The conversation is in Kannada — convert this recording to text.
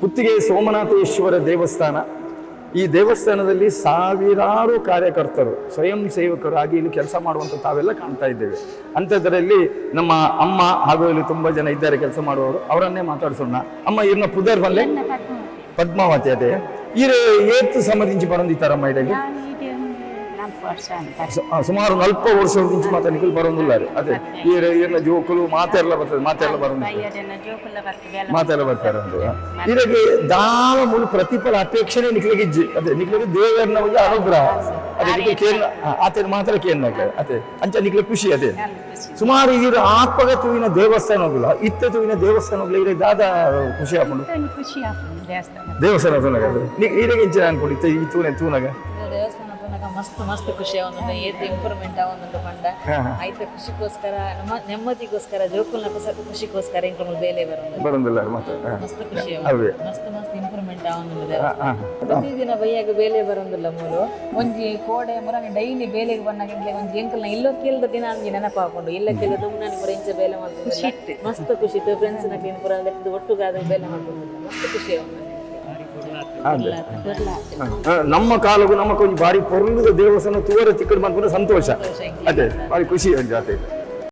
ಕುತ್ತಿಗೆ ಸೋಮನಾಥೇಶ್ವರ ದೇವಸ್ಥಾನ. ಈ ದೇವಸ್ಥಾನದಲ್ಲಿ ಸಾವಿರಾರು ಕಾರ್ಯಕರ್ತರು ಸ್ವಯಂ ಸೇವಕರಾಗಿ ಇಲ್ಲಿ ಕೆಲಸ ಮಾಡುವಂಥ ತಾವೆಲ್ಲ ಕಾಣ್ತಾ ಇದ್ದೇವೆ. ಅಂಥದ್ರಲ್ಲಿ ನಮ್ಮ ಅಮ್ಮ ಹಾಗೂ ಇಲ್ಲಿ ತುಂಬ ಜನ ಇದ್ದಾರೆ ಕೆಲಸ ಮಾಡುವವರು, ಅವರನ್ನೇ ಮಾತಾಡ್ಸೋಣ. ಅಮ್ಮ ಇರ್ನ ಪುದರ್ ಬಲ್ಲೆ ಪದ್ಮಾವತಿ ಅದೇ ಈರೆ ಏತ್ ಸಮరించి ಬರಂದಿತ್ತಾರಮ್ಮ ಇಡಗೆ ಸುಮಾರು 40 ವರ್ಷ నుంచి ಮಾತ್ರ ನಿಖಲ್ ಬರೋದಿಲ್ಲ ಅದೇ ಈರ್ನ ಜೋಕುಲು ಮಾತೆಲ್ಲ ಬರ್ತದೆ, ಮಾತೆಲ್ಲ ಬರೋದು ಮಾತೆಲ್ಲ ಬರ್ತಾರೆ ಅಂತ ಇದಕ್ಕೆ ದಾನ ಮೂಲ ಪ್ರತಿಫಲ ಅಪೇಕ್ಷಣೆ ನಿಖಲಿಗೆ ಅದೇ ನಿಖಲಿಗೆ ದೇವರನ್ನ ಒಂದು ಅನುಗ್ರಹ ಅದೇ ನಿಖಲ್ ಕೇಂದ್ರ ಆತನ ಮಾತ್ರ ಕೇಂದ್ರ ಅದೇ ಅಂಚ ನಿಖಲ ಖುಷಿ ಅದೇ ಸುಮಾರು ಈಗ ಆತ್ಮಗತುವಿನ ದೇವಸ್ಥಾನಗಳ ಇತ್ತುವಿನ ದೇವಸ್ಥಾನಗಳು ಈಗ ದಾದ ಖುಷಿ ಹಾಕೊಂಡು ದೇವಸ್ಥಾನ ಈರಿಗೆ ಇಂಚಿನ ಅನ್ಕೊಂಡಿತ್ತು ಈ ತೂನಾಗ ಮಸ್ತ್ ಮಸ್ತ್ ಖುಷಿ ಅವನು ಏತ್ ಇಂಪ್ರೂವ್ಮೆಂಟ್ ಅವನು ಪಂಡ ಆಯ್ತು ಖುಷಿಗೋಸ್ಕರ ನಮ್ಮ ನೆಮ್ಮದಿಗೋಸ್ಕರ ಜೋಕುಲ್ನ ಖುಷಿಗೋಸ್ಕರ ಇಂಕ ಬೇಲೆ ಬರೋದಿಲ್ಲ ಮತ್ತೆ ಮಸ್ತ್ ಖುಷಿ ಮಸ್ತ್ ಮಸ್ತ್ ಇಂಪ್ರೂವ್ಮೆಂಟ್ ಅವನು ಪ್ರತಿದಿನ ಬೈಯಾಗ ಬೇಲೆ ಬರೋದಿಲ್ಲ ಮೂಲು ಒಂಜಿ ಕೋಡೆ ಮುರಂಗ ಡೈಲಿ ಬೇಲೆಗೆ ಬಂದಾಗ ಒಂಜಿ ಎಂಕಲ್ನ ಇಲ್ಲೋ ಕೇಳ್ದ ದಿನ ಅಂಜಿ ನೆನಪು ಹಾಕೊಂಡು ಇಲ್ಲ ಕೇಳಿದ ದುಮ್ನಾನಿ ಪುರ ಇಂಚ ಬೇಲೆ ಮಾಡ್ಕೊಂಡು ಮಸ್ತ್ ಖುಷಿ ಇತ್ತು. ಫ್ರೆಂಡ್ಸ್ನ ಕ್ಲೀನ್ ಪುರ ಒಟ್ಟುಗಾದ ಬೇಲೆ ಮಾಡ್ಕೊಂಡು ಮಸ್ತ್ ಖುಷಿ ಅವನು. ನಮ್ಮ ಕಾಲಗೂ ನಮಗೊಂದು ಬಾರಿ ಪೊರ್ಲುದ ದೇವಸ್ಥಾನ ತೂರ ತಿಕ್ಕಡು ಮಾಡ್ಕೊಂಡು ಸಂತೋಷ ಅದೇ ಬಾರಿ ಖುಷಿ ಜಾತೆ.